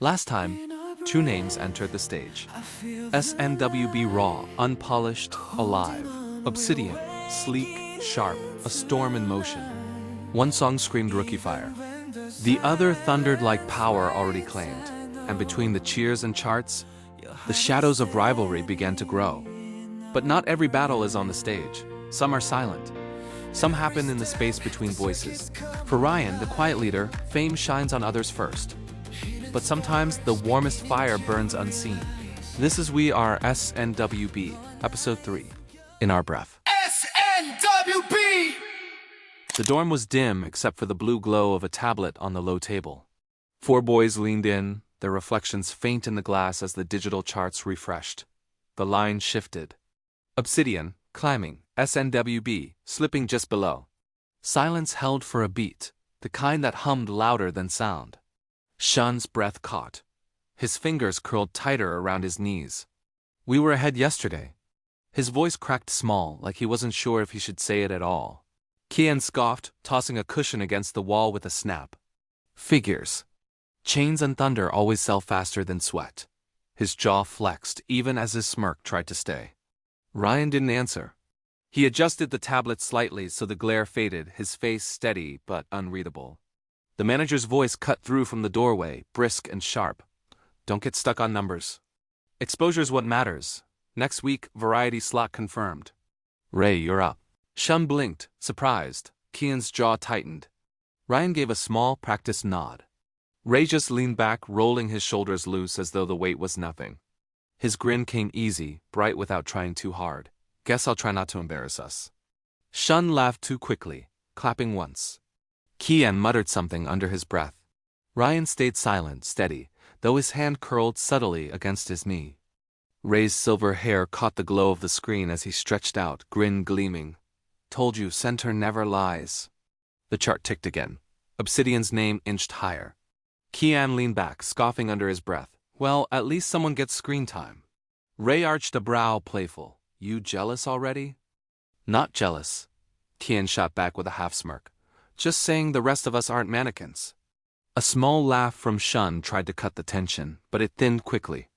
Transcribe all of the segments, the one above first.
Last time, two names entered the stage. SNWB raw, unpolished, alive. Obsidian, sleek, sharp, a storm in motion. One song screamed rookie fire. The other thundered like power already claimed. And between the cheers and charts, the shadows of rivalry began to grow. But not every battle is on the stage. Some are silent. Some happen in the space between voices. For Ryan, the quiet leader, fame shines on others first. But sometimes the warmest fire burns unseen. This is We Are SNWB, Episode 3, In Our Breath. SNWB! The dorm was dim except for the blue glow of a tablet on the low table. Four boys leaned in, their reflections faint in the glass as the digital charts refreshed. The line shifted. Obsidian, climbing, SNWB, slipping just below. Silence held for a beat, the kind that hummed louder than sound. Shun's breath caught. His fingers curled tighter around his knees. We were ahead yesterday. His voice cracked small, like he wasn't sure if he should say it at all. Kian scoffed, tossing a cushion against the wall with a snap. Figures. Chains and thunder always sell faster than sweat. His jaw flexed, even as his smirk tried to stay. Ryan didn't answer. He adjusted the tablet slightly so the glare faded, his face steady but unreadable. The manager's voice cut through from the doorway, brisk and sharp. Don't get stuck on numbers. Exposure's what matters. Next week, variety slot confirmed. Ray, you're up. Shun blinked, surprised. Kian's jaw tightened. Ryan gave a small, practiced nod. Ray just leaned back, rolling his shoulders loose as though the weight was nothing. His grin came easy, bright without trying too hard. Guess I'll try not to embarrass us. Shun laughed too quickly, clapping once. Kian muttered something under his breath. Ryan stayed silent, steady, though his hand curled subtly against his knee. Ray's silver hair caught the glow of the screen as he stretched out, grin gleaming. Told you, center never lies. The chart ticked again. Obsidian's name inched higher. Kian leaned back, scoffing under his breath. Well, at least someone gets screen time. Ray arched a brow, playful. You jealous already? Not jealous. Kian shot back with a half-smirk. Just saying the rest of us aren't mannequins. A small laugh from Shun tried to cut the tension, but it thinned quickly.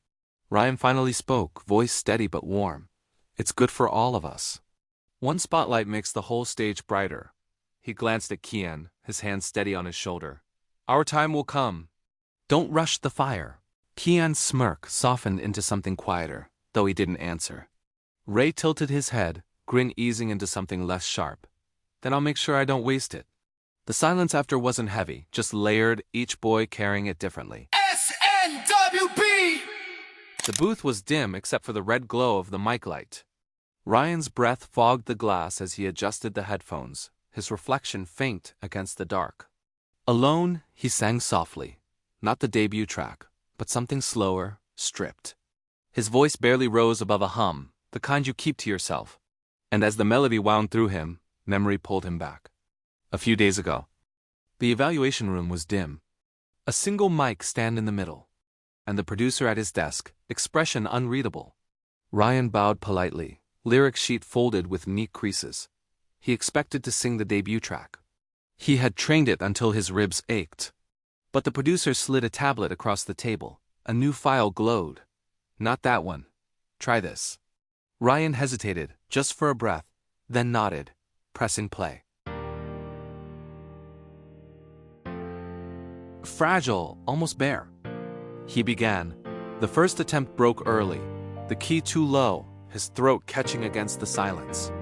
Ryan finally spoke, voice steady but warm. It's good for all of us. One spotlight makes the whole stage brighter. He glanced at Kian, his hand steady on his shoulder. Our time will come. Don't rush the fire. Kian's smirk softened into something quieter, though he didn't answer. Ray tilted his head, grin easing into something less sharp. Then I'll make sure I don't waste it. The silence after wasn't heavy, just layered, each boy carrying it differently. SNWB! The booth was dim except for the red glow of the mic light. Ryan's breath fogged the glass as he adjusted the headphones, his reflection faint against the dark. Alone, he sang softly, not the debut track, but something slower, stripped. His voice barely rose above a hum, the kind you keep to yourself. And as the melody wound through him, memory pulled him back. A few days ago. The evaluation room was dim. A single mic stand in the middle. And the producer at his desk, expression unreadable. Ryan bowed politely, lyric sheet folded with neat creases. He expected to sing the debut track. He had trained it until his ribs ached. But the producer slid a tablet across the table. A new file glowed. Not that one. Try this. Ryan hesitated, just for a breath, then nodded, pressing play. Fragile, almost bare. He began. The first attempt broke early, the key too low, his throat catching against the silence.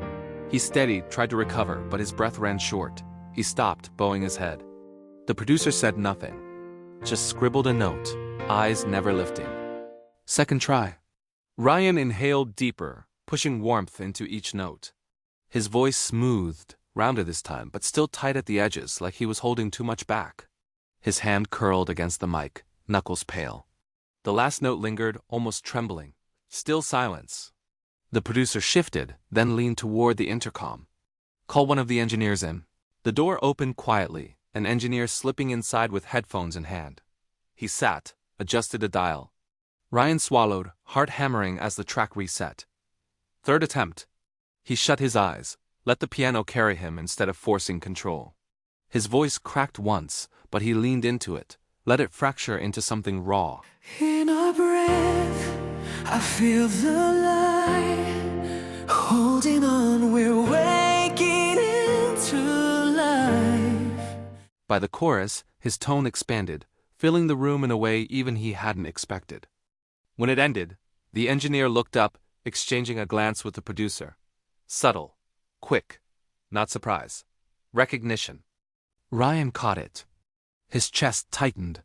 He steadied, tried to recover, but his breath ran short. He stopped, bowing his head. The producer said nothing, just scribbled a note, eyes never lifting. Second try. Ryan inhaled deeper, pushing warmth into each note. His voice smoothed, rounder this time, but still tight at the edges, like he was holding too much back. His hand curled against the mic, knuckles pale. The last note lingered, almost trembling. Still silence. The producer shifted, then leaned toward the intercom. Call one of the engineers in. The door opened quietly, an engineer slipping inside with headphones in hand. He sat, adjusted a dial. Ryan swallowed, heart hammering as the track reset. Third attempt. He shut his eyes, let the piano carry him instead of forcing control. His voice cracked once, but he leaned into it, Let it fracture into something raw. In a breath, I feel the light. Holding on, we're waking into life. By the chorus, his tone expanded, filling the room in a way even he hadn't expected. When it ended, the engineer looked up, exchanging a glance with the producer. Subtle, quick, not surprise. Recognition. Ryan caught it. His chest tightened.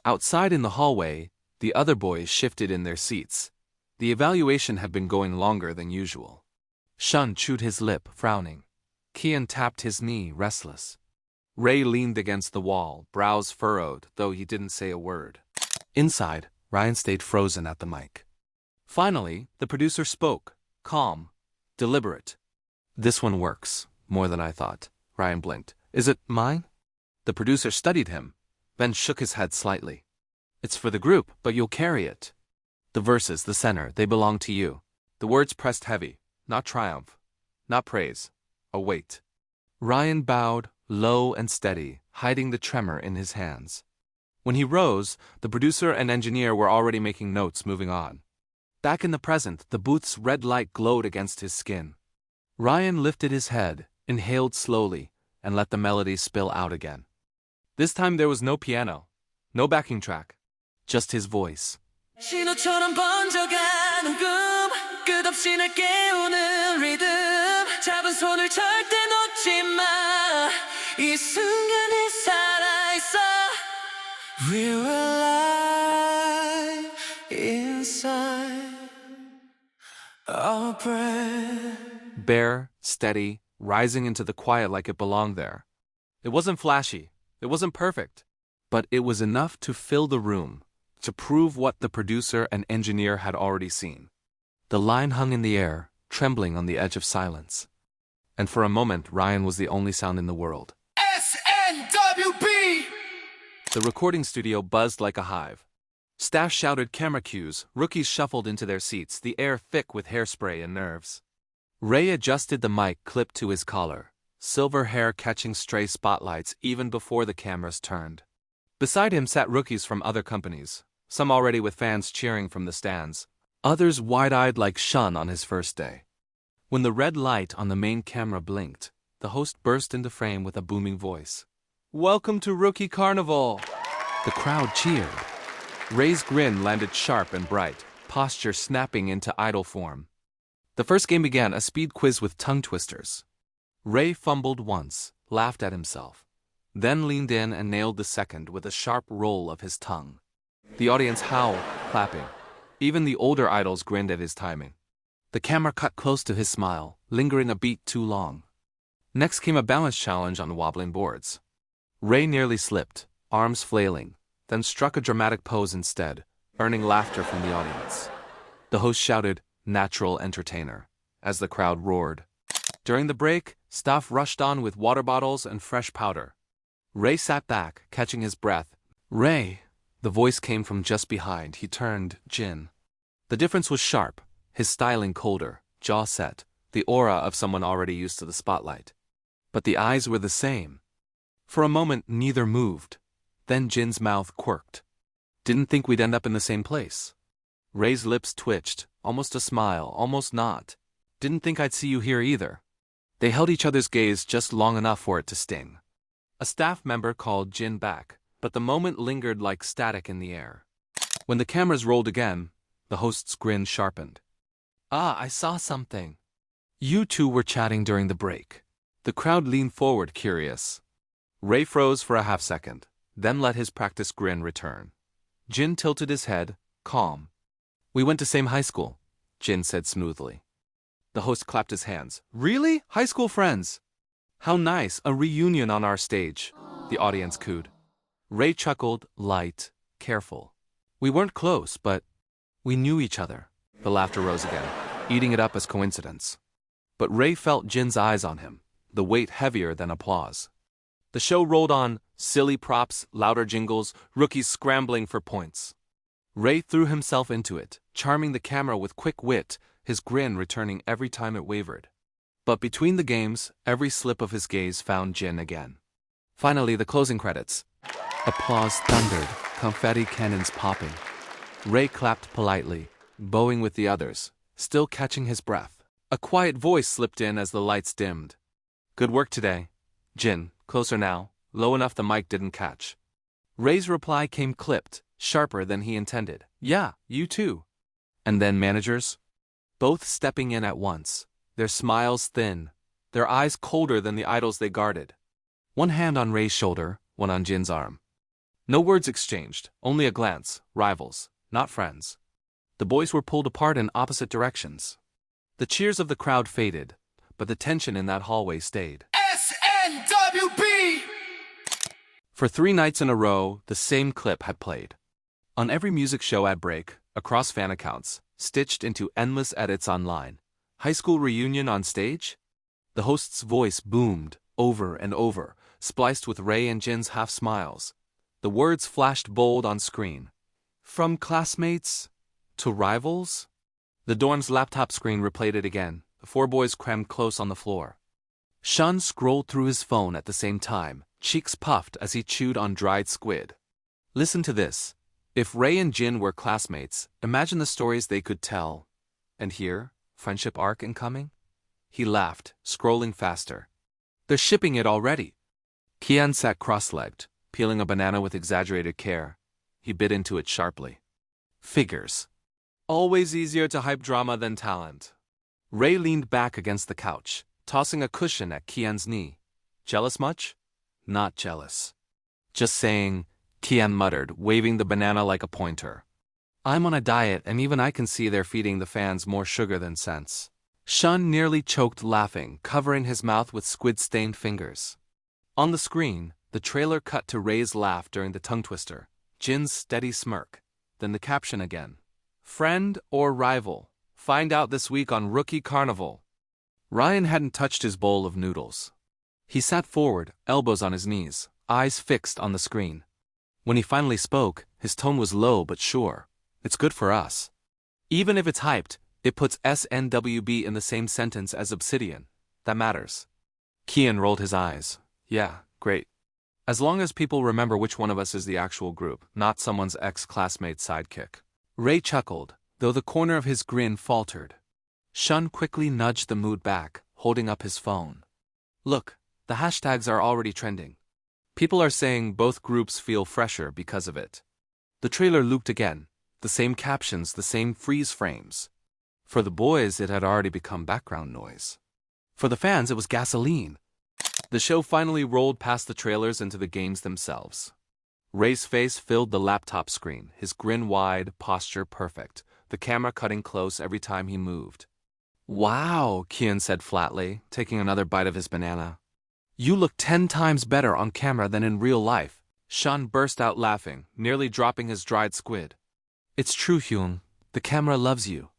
Outside in the hallway, the other boys shifted in their seats. The evaluation had been going longer than usual. Shun chewed his lip, frowning. Kian tapped his knee, restless. Ray leaned against the wall, brows furrowed, though he didn't say a word. Inside, Ryan stayed frozen at the mic. Finally, the producer spoke, calm, deliberate. This one works, more than I thought. Ryan blinked. Is it mine? The producer studied him, then shook his head slightly. It's for the group, but you'll carry it. The verses, the center, they belong to you. The words pressed heavy, not triumph, not praise, a weight. Ryan bowed, low and steady, hiding the tremor in his hands. When he rose, the producer and engineer were already making notes, moving on. Back in the present, the booth's red light glowed against his skin. Ryan lifted his head, inhaled slowly, and let the melody spill out again. This time there was no piano, no backing track, just his voice. 신호처럼 번져가는 꿈 끝없이 날 깨우는 리듬 잡은 손을 절대 놓지 마 이 순간에 살아있어 We're alive inside our breath Bare, steady, rising into the quiet like it belonged there. It wasn't flashy, it wasn't perfect, but it was enough to fill the room, to prove what the producer and engineer had already seen. The line hung in the air, trembling on the edge of silence. And for a moment, Ryan was the only sound in the world. SNWB! The recording studio buzzed like a hive. Staff shouted camera cues, rookies shuffled into their seats, the air thick with hairspray and nerves. Ray adjusted the mic clipped to his collar, silver hair catching stray spotlights even before the cameras turned. Beside him sat rookies from other companies, some already with fans cheering from the stands, others wide-eyed like Shun on his first day. When the red light on the main camera blinked, the host burst into frame with a booming voice. "Welcome to Rookie Carnival!" The crowd cheered. Ray's grin landed sharp and bright, posture snapping into idol form. The first game began, a speed quiz with tongue twisters. Ray fumbled once, laughed at himself, then leaned in and nailed the second with a sharp roll of his tongue. The audience howled, clapping. Even the older idols grinned at his timing. The camera cut close to his smile, lingering a beat too long. Next came a balance challenge on wobbling boards. Ray nearly slipped, arms flailing, then struck a dramatic pose instead, earning laughter from the audience. The host shouted, "Natural entertainer," as the crowd roared. During the break, staff rushed on with water bottles and fresh powder. Ray sat back, catching his breath. "Ray!" The voice came from just behind. He turned, Jin. The difference was sharp, his styling colder, jaw set, the aura of someone already used to the spotlight. But the eyes were the same. For a moment, neither moved. Then Jin's mouth quirked. "Didn't think we'd end up in the same place." Ray's lips twitched, almost a smile, almost not. "Didn't think I'd see you here either." They held each other's gaze just long enough for it to sting. A staff member called Jin back, but the moment lingered like static in the air. When the cameras rolled again, the host's grin sharpened. "Ah, I saw something." You two were chatting during the break. The crowd leaned forward, curious. Ray froze for a half-second, then let his practice grin return. Jin tilted his head, calm. "We went to same high school," Jin said smoothly. The host clapped his hands. "Really? High school friends? How nice, a reunion on our stage," the audience cooed. Ray chuckled, light, careful. "We weren't close, but we knew each other." The laughter rose again, eating it up as coincidence. But Ray felt Jin's eyes on him, the weight heavier than applause. The show rolled on, silly props, louder jingles, rookies scrambling for points. Ray threw himself into it, charming the camera with quick wit, his grin returning every time it wavered. But between the games, every slip of his gaze found Jin again. Finally, the closing credits. Applause thundered, confetti cannons popping. Ray clapped politely, bowing with the others, still catching his breath. A quiet voice slipped in as the lights dimmed. Good work today. Jin, closer now, low enough the mic didn't catch. Ray's reply came clipped, sharper than he intended. Yeah, you too. And then managers? Both stepping in at once, their smiles thin, their eyes colder than the idols they guarded. One hand on Ray's shoulder, one on Jin's arm. No words exchanged, only a glance, rivals, not friends. The boys were pulled apart in opposite directions. The cheers of the crowd faded, but the tension in that hallway stayed. SNWB! For 3 nights in a row, the same clip had played. On every music show ad break, across fan accounts, stitched into endless edits online. High school reunion on stage? The host's voice boomed, over and over, spliced with Ray and Jin's half-smiles. The words flashed bold on screen. From classmates to rivals? The dorm's laptop screen replayed it again, the 4 boys crammed close on the floor. Shun scrolled through his phone at the same time, cheeks puffed as he chewed on dried squid. Listen to this. If Ray and Jin were classmates, imagine the stories they could tell. And here, friendship arc incoming? He laughed, scrolling faster. They're shipping it already. Kian sat cross-legged, peeling a banana with exaggerated care. He bit into it sharply. Figures. Always easier to hype drama than talent. Ray leaned back against the couch, tossing a cushion at Kian's knee. Jealous much? Not jealous. Just saying, Kian muttered, waving the banana like a pointer. I'm on a diet and even I can see they're feeding the fans more sugar than sense. Shun nearly choked laughing, covering his mouth with squid-stained fingers. On the screen, the trailer cut to Ray's laugh during the tongue twister, Jin's steady smirk, then the caption again. Friend or rival? Find out this week on Rookie Carnival. Ryan hadn't touched his bowl of noodles. He sat forward, elbows on his knees, eyes fixed on the screen. When he finally spoke, his tone was low but sure. It's good for us. Even if it's hyped, it puts SNWB in the same sentence as OBSIDIAN. That matters. Kian rolled his eyes. Yeah, great. As long as people remember which one of us is the actual group, not someone's ex-classmate sidekick. Ray chuckled, though the corner of his grin faltered. Shun quickly nudged the mood back, holding up his phone. Look, the hashtags are already trending. People are saying both groups feel fresher because of it. The trailer looped again, the same captions, the same freeze frames. For the boys, it had already become background noise. For the fans, it was gasoline. The show finally rolled past the trailers into the games themselves. Ray's face filled the laptop screen, his grin wide, posture perfect, the camera cutting close every time he moved. Wow, Kian said flatly, taking another bite of his banana. You look 10 times better on camera than in real life. Shun burst out laughing, nearly dropping his dried squid. It's true, Hyun. The camera loves you.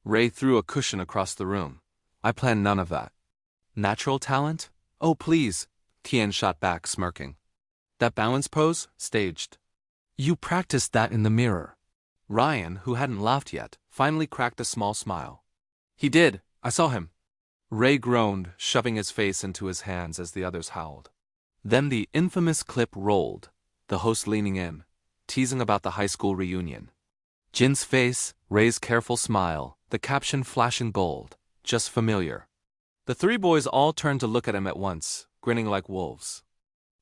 Ray threw a cushion across the room. I planned none of that. Natural talent? Oh, please, Kian shot back, smirking. That balance pose? Staged. You practiced that in the mirror. Ryan, who hadn't laughed yet, finally cracked a small smile. He did. I saw him. Ray groaned, shoving his face into his hands as the others howled. Then the infamous clip rolled, the host leaning in, teasing about the high school reunion. Jin's face, Ray's careful smile, the caption flashing bold, just familiar. The 3 boys all turned to look at him at once, grinning like wolves.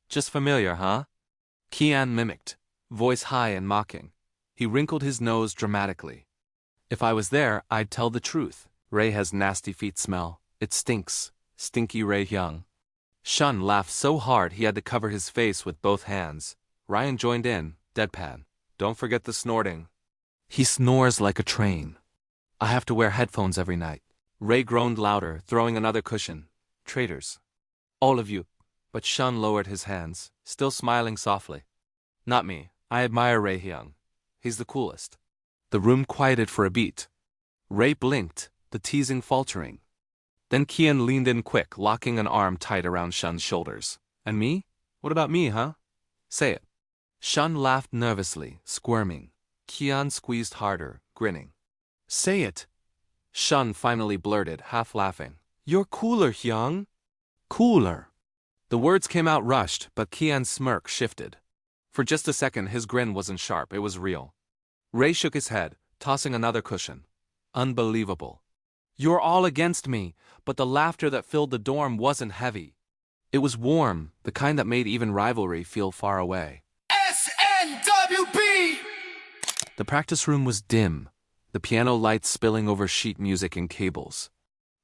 Just familiar, huh? Kian mimicked, voice high and mocking. He wrinkled his nose dramatically. If I was there, I'd tell the truth. Ray has nasty feet smell. It stinks. Stinky Ray Hyung. Shun laughed so hard he had to cover his face with both hands. Ryan joined in, deadpan. Don't forget the snorting. He snores like a train. I have to wear headphones every night. Ray groaned louder, throwing another cushion. Traitors. All of you. But Shun lowered his hands, still smiling softly. Not me. I admire Ray Hyung. He's the coolest. The room quieted for a beat. Ray blinked, the teasing faltering. Then Kian leaned in quick, locking an arm tight around Shun's shoulders. And me? What about me, huh? Say it. Shun laughed nervously, squirming. Kian squeezed harder, grinning. Say it. Shun finally blurted, half laughing. You're cooler, Hyung. Cooler. The words came out rushed, but Kian's smirk shifted. For just a second his grin wasn't sharp, it was real. Ray shook his head, tossing another cushion. Unbelievable. You're all against me, but the laughter that filled the dorm wasn't heavy. It was warm, the kind that made even rivalry feel far away. SNWB! The practice room was dim, the piano lights spilling over sheet music and cables.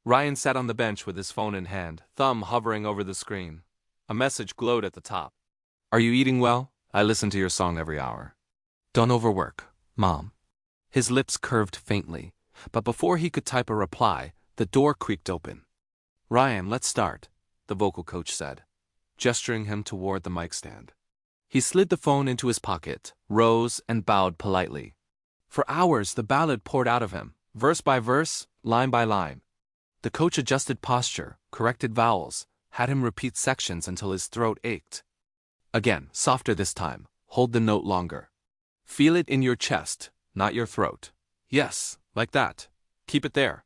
Ryan sat on the bench with his phone in hand, thumb hovering over the screen. A message glowed at the top. Are you eating well? I listen to your song every hour. Don't overwork, Mom. His lips curved faintly, but before he could type a reply, the door creaked open. Ryan, let's start, the vocal coach said, gesturing him toward the mic stand. He slid the phone into his pocket, rose, and bowed politely. For hours the ballad poured out of him, verse by verse, line by line. The coach adjusted posture, corrected vowels, had him repeat sections until his throat ached. Again, softer this time, hold the note longer. Feel it in your chest, not your throat. Yes, like that. Keep it there.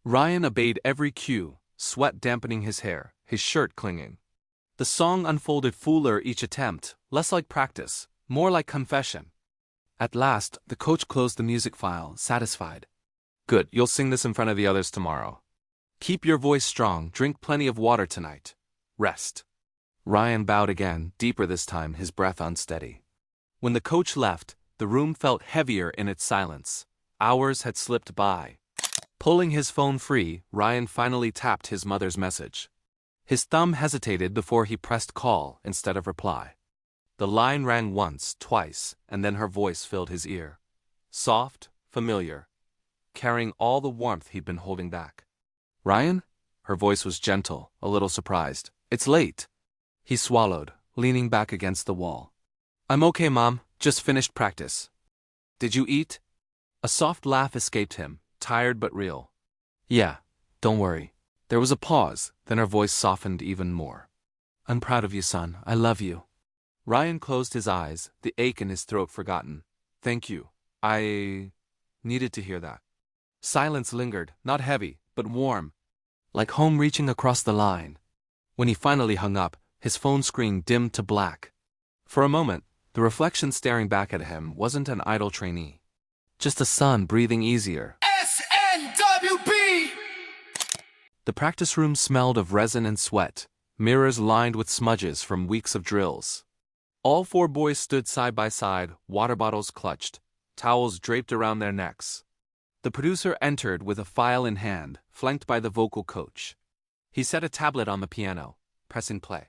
Ryan obeyed every cue, sweat dampening his hair, his shirt clinging. The song unfolded fuller each attempt, less like practice, more like confession. At last, the coach closed the music file, satisfied. Good, you'll sing this in front of the others tomorrow. Keep your voice strong, drink plenty of water tonight. Rest. Ryan bowed again, deeper this time, his breath unsteady. When the coach left, the room felt heavier in its silence. Hours had slipped by. Pulling his phone free, Ryan finally tapped his mother's message. His thumb hesitated before he pressed call instead of reply. The line rang once, twice, and then her voice filled his ear. Soft, familiar, carrying all the warmth he'd been holding back. Ryan? Her voice was gentle, a little surprised. It's late. He swallowed, leaning back against the wall. I'm okay, Mom. Just finished practice. Did you eat? A soft laugh escaped him, tired but real. Yeah, don't worry. There was a pause, then her voice softened even more. I'm proud of you, son. I love you. Ryan closed his eyes, the ache in his throat forgotten. Thank you. I needed to hear that. Silence lingered, not heavy, but warm, like home reaching across the line. When he finally hung up, his phone screen dimmed to black. For a moment, the reflection staring back at him wasn't an idle trainee. Just a son breathing easier. SNWB! The practice room smelled of resin and sweat, mirrors lined with smudges from weeks of drills. All four boys stood side by side, water bottles clutched, towels draped around their necks. The producer entered with a file in hand, flanked by the vocal coach. He set a tablet on the piano, pressing play.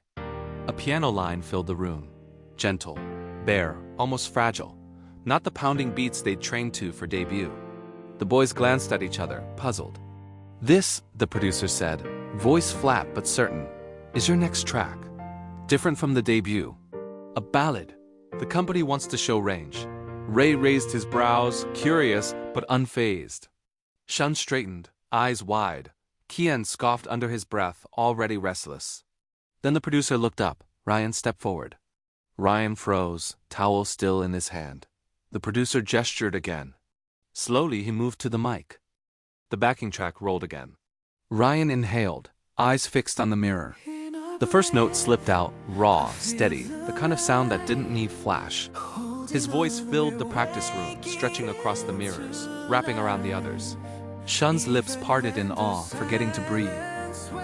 A piano line filled the room. Gentle, bare, almost fragile. Not the pounding beats they'd trained to for debut. The boys glanced at each other, puzzled. This, the producer said, voice flat but certain, is your next track. Different from the debut. A ballad. The company wants to show range. Ray raised his brows, curious but unfazed. Shun straightened, eyes wide. Kian scoffed under his breath, already restless. Then the producer looked up. Ryan stepped forward. Ryan froze, towel still in his hand. The producer gestured again. Slowly he moved to the mic. The backing track rolled again. Ryan inhaled, eyes fixed on the mirror. The first note slipped out, raw, steady, the kind of sound that didn't need flash. His voice filled the practice room, stretching across the mirrors, wrapping around the others. Shun's lips parted in awe, forgetting to breathe.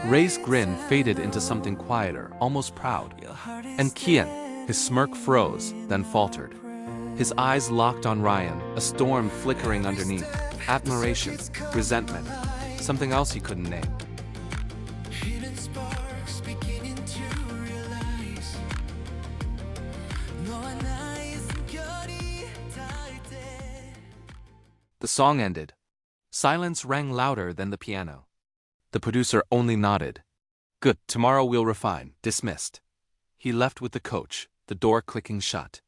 Ray's grin faded into something quieter, almost proud. And Kian, his smirk froze, then faltered. His eyes locked on Ryan, a storm flickering underneath. Admiration, resentment, something else he couldn't name. The song ended. Silence rang louder than the piano. The producer only nodded. Good, tomorrow we'll refine. Dismissed. He left with the coach, the door clicking shut.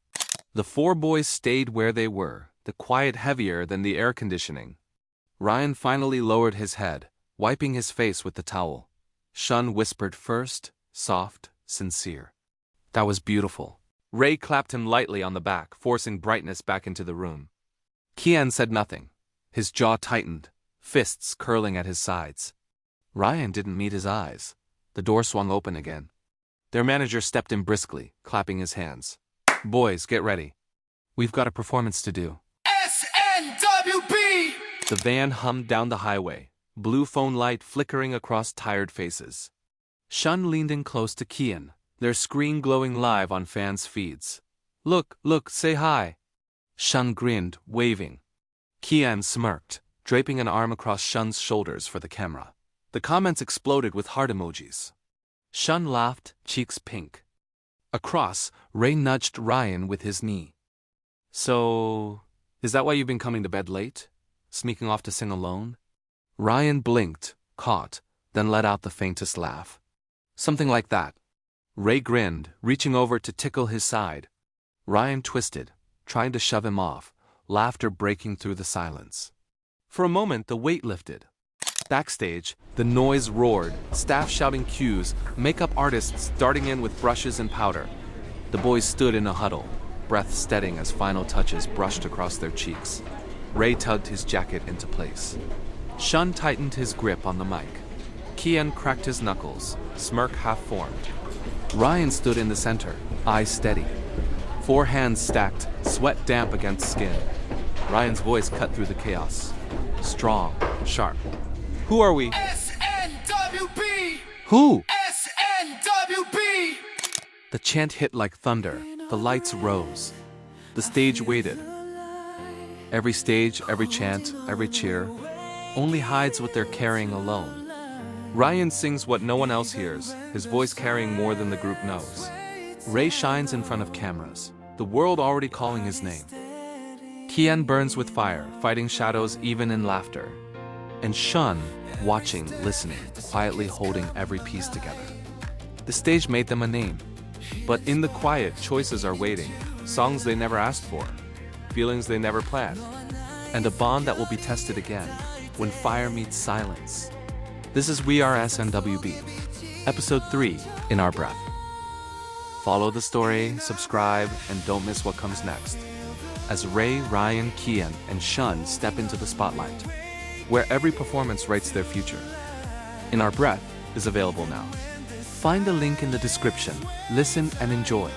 The four boys stayed where they were, the quiet heavier than the air conditioning. Ryan finally lowered his head, wiping his face with the towel. Shun whispered first, soft, sincere. That was beautiful. Ray clapped him lightly on the back, forcing brightness back into the room. Kian said nothing. His jaw tightened, fists curling at his sides. Ryan didn't meet his eyes. The door swung open again. Their manager stepped in briskly, clapping his hands. Boys, get ready. We've got a performance to do. SNWB! The van hummed down the highway, blue phone light flickering across tired faces. Shun leaned in close to Kian, their screen glowing live on fans' feeds. Look, say hi. Shun grinned, waving. Kian smirked, draping an arm across Shun's shoulders for the camera. The comments exploded with heart emojis. Shun laughed, cheeks pink. Across, Ray nudged Ryan with his knee. So, is that why you've been coming to bed late? Sneaking off to sing alone? Ryan blinked, caught, then let out the faintest laugh. Something like that. Ray grinned, reaching over to tickle his side. Ryan twisted, trying to shove him off, laughter breaking through the silence. For a moment, the weight lifted. Backstage, the noise roared, staff shouting cues, makeup artists darting in with brushes and powder. The boys stood in a huddle, breath steadying as final touches brushed across their cheeks. Ray tugged his jacket into place. Shun tightened his grip on the mic. Kian cracked his knuckles, smirk half-formed. Ryan stood in the center, eyes steady. 4 hands stacked, sweat damp against skin. Ryan's voice cut through the chaos. Strong, sharp. Who are we? SNWB! Who? SNWB! The chant hit like thunder. The lights rose. The stage waited. Every stage, every chant, every cheer only hides what they're carrying alone. Ryan sings what no one else hears, his voice carrying more than the group knows. Ray shines in front of cameras, the world already calling his name. Kian burns with fire, fighting shadows even in laughter. And Shun, watching, listening, quietly holding every piece together. The stage made them a name. But in the quiet, choices are waiting, songs they never asked for, feelings they never planned, and a bond that will be tested again, when fire meets silence. This is We Are SNWB, Episode 3, In Our Breath. Follow the story, subscribe, and don't miss what comes next. As Ray, Ryan, Kian, and Shun step into the spotlight, where every performance writes their future. In Our Breath is available now. Find the link in the description, listen and enjoy.